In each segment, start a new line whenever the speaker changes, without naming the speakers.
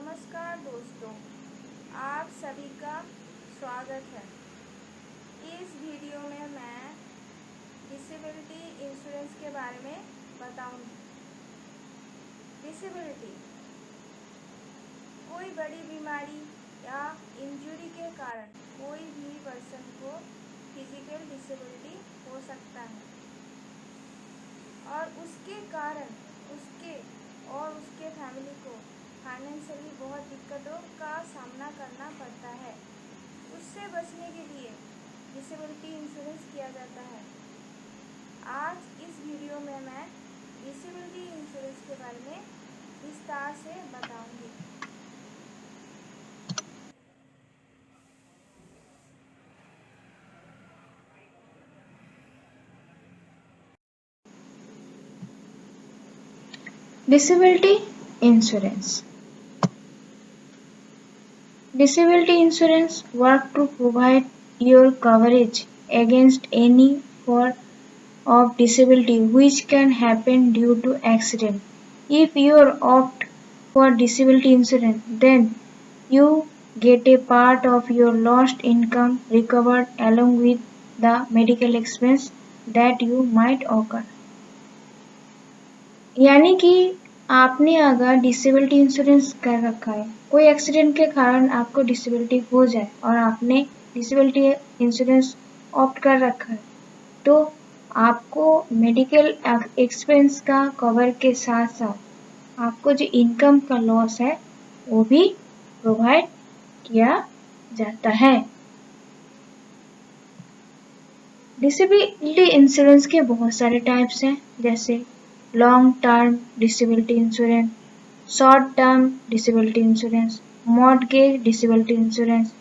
नमस्कार दोस्तों, आप सभी का स्वागत है। इस वीडियो में मैं डिसेबिलिटी इंश्योरेंस के बारे में बताऊंगी। डिसेबिलिटी कोई बड़ी बीमारी या इंजरी के कारण कोई भी पर्सन को फिजिकल डिसेबिलिटी हो सकता है और उसके कारण उसके फैमिली को फाइनेंशियली बहुत दिक्कतों का सामना करना पड़ता है। उससे बचने के लिए डिसेबिलिटी इंश्योरेंस किया जाता है। आज इस वीडियो में मैं डिसेबिलिटी इंश्योरेंस के बारे में विस्तार से बताऊंगी।
Disability insurance. Disability insurance works to provide your coverage against any form of disability which can happen due to accident. If you opt for disability insurance, then you get a part of your lost income recovered along with the medical expense that you might occur. यानी कि आपने अगर disability insurance कर रखा है, कोई accident के कारण आपको डिसेबिलिटी हो जाए और आपने डिसेबिलिटी इंश्योरेंस ऑप्ट कर रखा है, तो आपको मेडिकल एक्सपेंस का कवर के साथ साथ आपको जो इनकम का लॉस है वो भी प्रोवाइड किया जाता है। डिसेबिलिटी इंश्योरेंस के बहुत सारे टाइप्स हैं, जैसे long term disability insurance, short term disability insurance, mortgage disability insurance,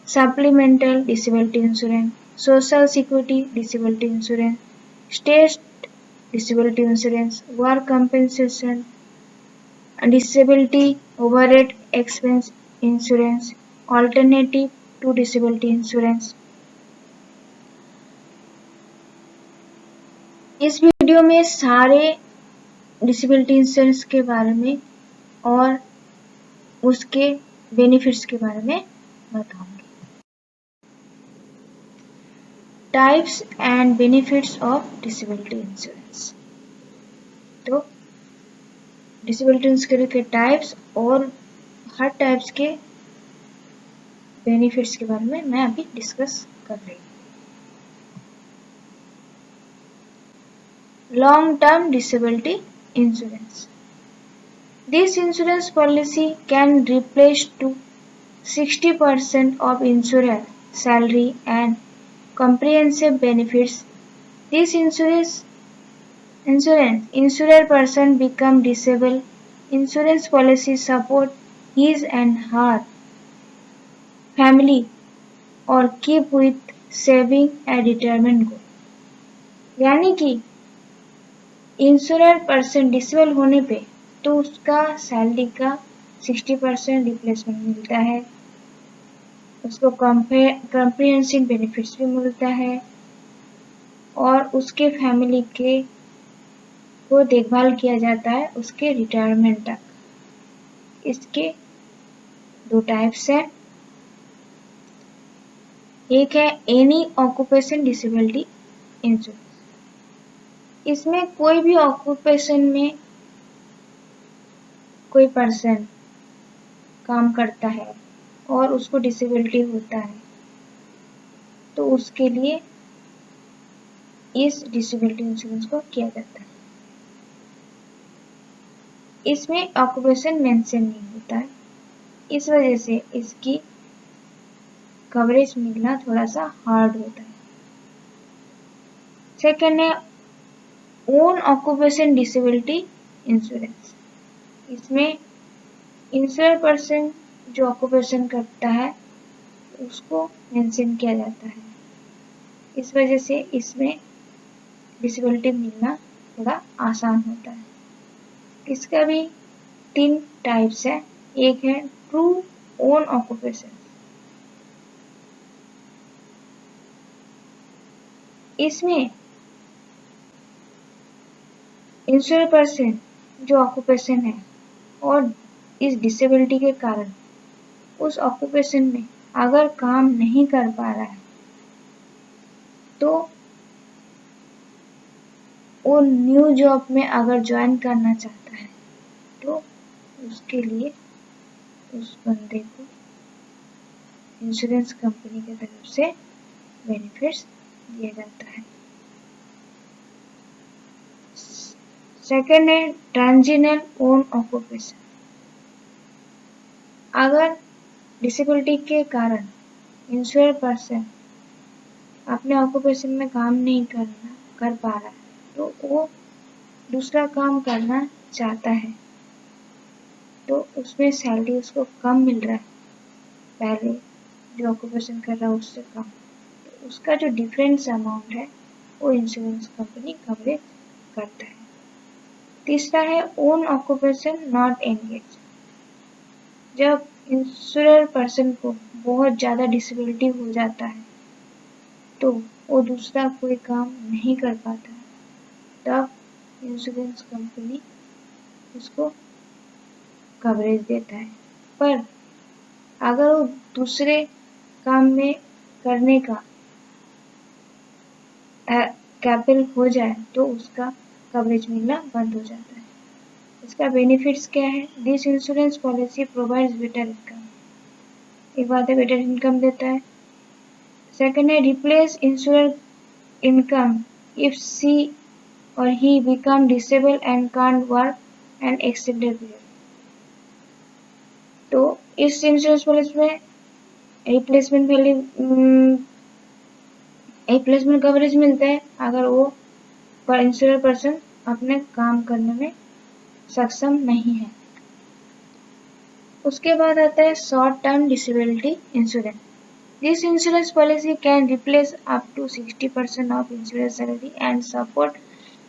supplemental disability insurance, social security disability insurance, state disability insurance, work compensation, disability overhead expense insurance, alternative to disability insurance. इस video में सारे disability insurance के बारे में और उसके benefits के बारे में बताऊंगी। Types and benefits of disability insurance. तो डिसेबिलिटी इंश्योरेंस के टाइप्स और हर टाइप्स के बेनिफिट्स के बारे में मैं अभी डिस्कस कर रही हूँ। Long term disability insurance. This insurance policy can replace to 60% of insurer salary and comprehensive benefits. This insurer person become disabled. Insurance policy support his and her family or keep with saving a retirement goal. यानी कि insurer person disable होने पे तो उसका salary का 60% replacement मिलता है, उसको कॉम्प्रिहेंसिव बेनिफिट्स भी मिलता है और उसके फैमिली के को देखभाल किया जाता है उसके रिटायरमेंट तक। इसके दो टाइप्स हैं, एक है एनी ऑक्यूपेशन डिसेबिलिटी इंश्योरेंस। इसमें कोई भी ऑक्यूपेशन में कोई पर्सन काम करता है और उसको डिसेबिलिटी होता है तो उसके लिए इस डिसेबिलिटी इंश्योरेंस को किया जाता है। इसमें ऑक्यूपेशन मेंशन नहीं होता है, इस वजह से इसकी कवरेज मिलना थोड़ा सा हार्ड होता है। सेकेंड है ओन ऑक्यूपेशन डिसेबिलिटी इंश्योरेंस। इसमें इंश्योर पर्सन जो ऑक्यूपेशन करता है उसको मेंशन किया जाता है, इस वजह से इसमें डिसेबिलिटी मिलना थोड़ा आसान होता है। इसका भी 3 टाइप्स है, एक है ट्रू ओन ऑक्यूपेशन। इसमें इंश्योर पर्सन जो ऑक्यूपेशन है और इस डिसेबिलिटी के कारण उस ऑक्यूपेशन में अगर काम नहीं कर पा रहा है तो वो न्यू जॉब में अगर ज्वाइन करना चाहता है तो उसके लिए उस बंदे को इंश्योरेंस कंपनी की तरफ से बेनिफिट्स दिया जाता है। सेकेंड है ट्रांजिशनल ओन ऑक्यूपेशन। अगर डिसेबिलिटी के कारण इंश्योर पर्सन अपने ऑक्यूपेशन में काम नहीं कर पा रहा है तो वो दूसरा काम करना चाहता है तो उसमें सैलरी उसको कम मिल रहा है, पहले जो ऑक्यूपेशन कर रहा है उससे कम, तो उसका जो डिफरेंस अमाउंट है वो इंश्योरेंस कंपनी कवरेज करता है। तीसरा है ओन ऑक्यूपेशन नॉट एंगेज। जब इंश्योर पर्सन को बहुत ज़्यादा डिसेबिलिटी हो जाता है तो वो दूसरा कोई काम नहीं कर पाता है, तब इंश्योरेंस कंपनी उसको कवरेज देता है। पर अगर वो दूसरे काम में करने का कैपेबल हो जाए तो उसका कवरेज मिलना बंद हो जाता है। इसका बेनिफिट्स क्या है? This insurance policy provides better income. एक बात है, बेटर इनकम देता है। सेकंड है रिप्लेस इंश्योर इनकम इफ सी और ही become disable and can't work and extended period. तो इस इंश्योरेंस पॉलिसी में रिप्लेसमेंट रिप्लेसमेंट कवरेज मिलता है अगर वो इंश्योर पर्सन अपने काम करने में सक्षम नहीं है। उसके बाद आता है short term disability insurance. This insurance policy can replace up to 60% of insure salary and support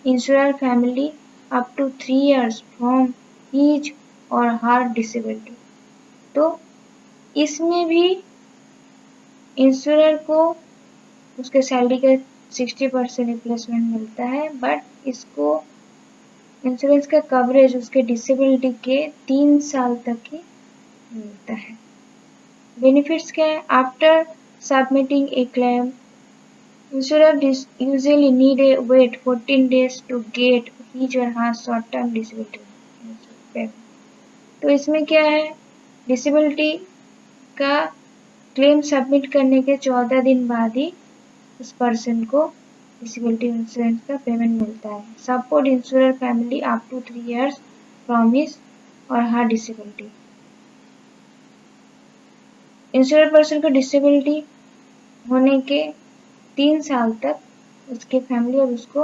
insure family up to 3 years from his or her disability. तो इसमें भी इंश्योरर को उसके सैलरी के 60% रिप्लेसमेंट मिलता है, बट इसको इंश्योरेंस का कवरेज उसके डिसेबिलिटी के 3 साल तक ही मिलता है। बेनिफिट्स क्या है? After submitting A claim insurer usually need a wait 14 days to get his or her short term disability payment। तो इसमें क्या है, डिसेबिलिटी का क्लेम सबमिट करने के 14 दिन बाद ही उस पर्सन को डिसेबिलिटी इंश्योरेंस का पेमेंट मिलता है। Support insure family up to 3 years from his or her disability. Insure person को डिसेबिलिटी होने के 3 साल तक उसके फैमिली और उसको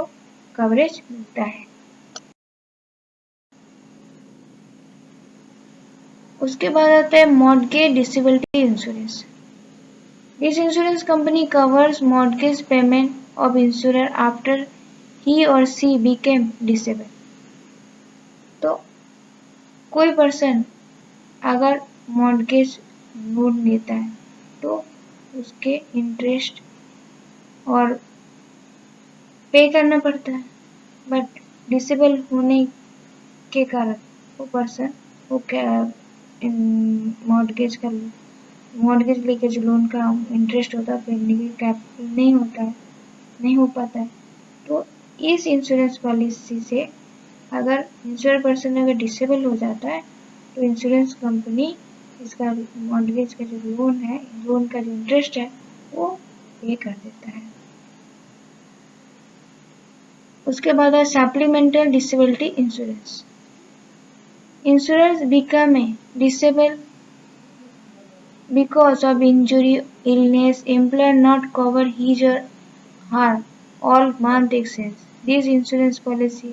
कवरेज मिलता है। उसके बाद आता है mortgage disability insurance. This insurance company covers mortgage payment of insurer after he और सी बिकेम डिसेबल। तो कोई पर्सन अगर मॉर्गेज लोन लेता है तो उसके इंटरेस्ट और पे करना पड़ता है, बट डिसेबल होने के कारण वो पर्सन वो मॉर्गेज लेके जो लोन का इंटरेस्ट होता है पेमेंट के कैपेबल नहीं होता है, नहीं हो पाता है। तो इस इंश्योरेंस पॉलिसी से अगर इंश्योर पर्सन अगर डिसेबल हो जाता है तो इंश्योरेंस कंपनी इसका मॉर्गेज का जो लोन है, लोन का जो इंटरेस्ट है वो पे कर देता है। उसके बाद है supplemental disability insurance. Insurers become disabled because of injury, illness, employer not cover his or her all month expense. This insurance policy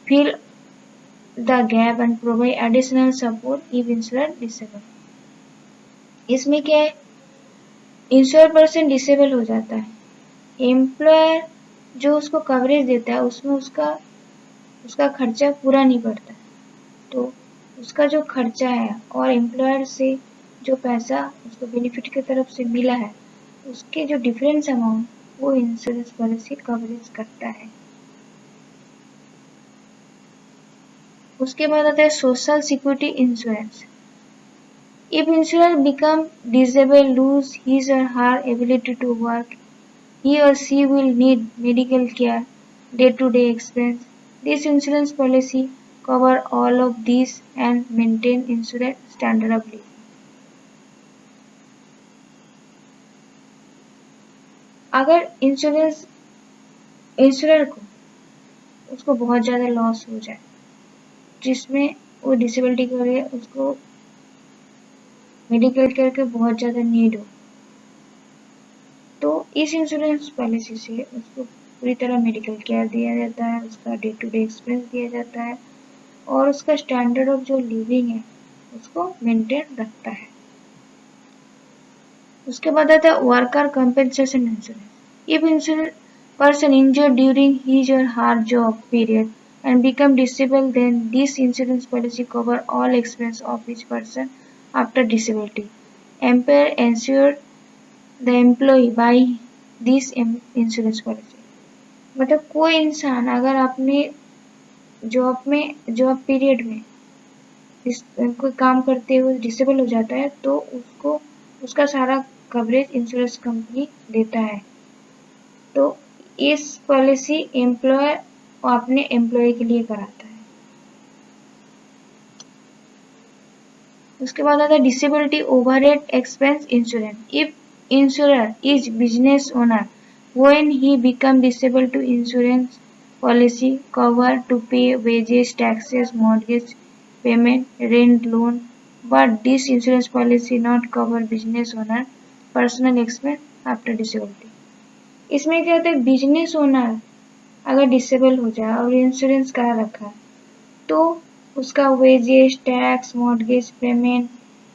fill the gap and provide additional support if insurer disabled. इसमें क्या है, ensure person disable हो जाता है, employer जो उसको coverage देता है उसमें उसका खर्चा पूरा नहीं पड़ता, तो उसका जो खर्चा है और एम्प्लॉयर से जो पैसा उसको बेनिफिट की तरफ से मिला है उसके जो डिफरेंस अमाउंट वो इंश्योरेंस पॉलिसी कवरेज करता है। उसके बाद आता है social security insurance. If insurer become disabled, lose his or her ability to work, he or she will need medical care, day-to-day expense. This insurance policy cover all of these and maintain insurance standard of living. अगर insurer को उसको बहुत ज़्यादा loss हो जाए जिसमें वो disability की वजह उसको मेडिकल केयर के बहुत ज़्यादा नीड हो, तो इस इंश्योरेंस पॉलिसी से उसको पूरी तरह मेडिकल केयर दिया जाता है, उसका डे टू डे एक्सपेंस दिया जाता है और उसका स्टैंडर्ड ऑफ जो लिविंग है उसको मेंटेन रखता है। उसके बाद आता है worker compensation insurance. If person injured during his or her job period and become disabled, then this insurance policy cover all expense of each person after disability. Employer ensure the employee by this insurance policy. मतलब कोई इंसान अगर अपने job period में कोई काम करते हुए डिसेबल हो जाता है तो उसको उसका सारा कवरेज इंश्योरेंस कंपनी देता है। तो इस पॉलिसी एम्प्लॉयर अपने एम्प्लॉय के लिए कराता है। उसके बाद आता है disability overhead expense insurance. If insurer is business owner when he become disable to insurance policy cover to pay wages taxes mortgage payment rent loan but this insurance policy not cover business owner personal expense after disability. इसमें क्या होता है business owner अगर disable हो जाए और insurance करा रखा है तो उसका wages tax mortgage payment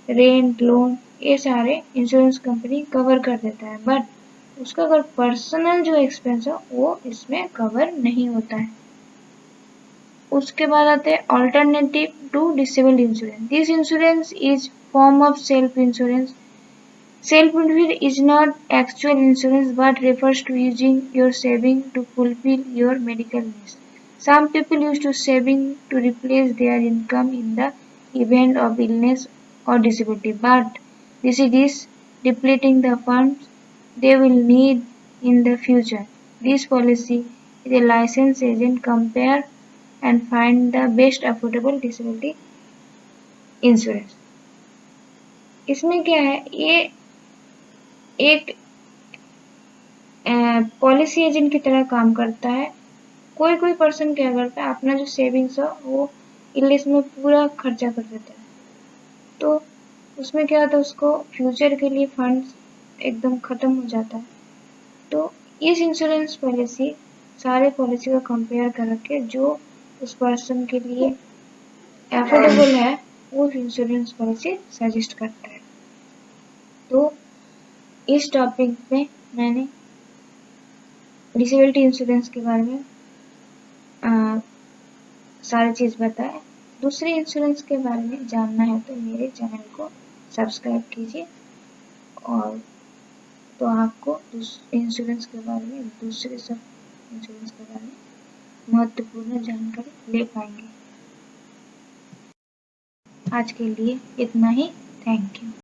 rent loan ये सारे इंश्योरेंस कंपनी कवर कर देता है, बट उसका अगर पर्सनल जो एक्सपेंस है वो इसमें कवर नहीं होता है। उसके बाद आते हैं alternative to disable insurance. This insurance is form of self insurance. Self-insurance is not actual insurance but refers to using your saving to fulfill your medical needs. Some people use to saving to replace their income in the event of illness or disability, but this is depleting the funds they will need in the future. This policy is a licensed agent compare and find the best affordable disability insurance. इसमें क्या है ये एक policy agent की तरह काम करता है। कोई पर्सन क्या करता है अपना जो सेविंग्स है वो इलनेस में पूरा खर्चा कर देता है, तो उसमें क्या होता है उसको फ्यूचर के लिए फंड्स एकदम खत्म हो जाता है। तो इस इंश्योरेंस पॉलिसी सारे पॉलिसी को कंपेयर करके जो उस पर्सन के लिए एफोर्डेबल है वो इंश्योरेंस पॉलिसी सजेस्ट करता है। तो इस टॉपिक में मैंने डिसेबिलिटी इंश्योरेंस के बारे में सारी चीज़ बताया। दूसरे इंश्योरेंस के बारे में जानना है तो मेरे चैनल को सब्सक्राइब कीजिए और तो आपको इंश्योरेंस के बारे में दूसरे सब इंश्योरेंस के बारे में महत्वपूर्ण जानकारी ले पाएंगे। आज के लिए इतना ही। Thank you.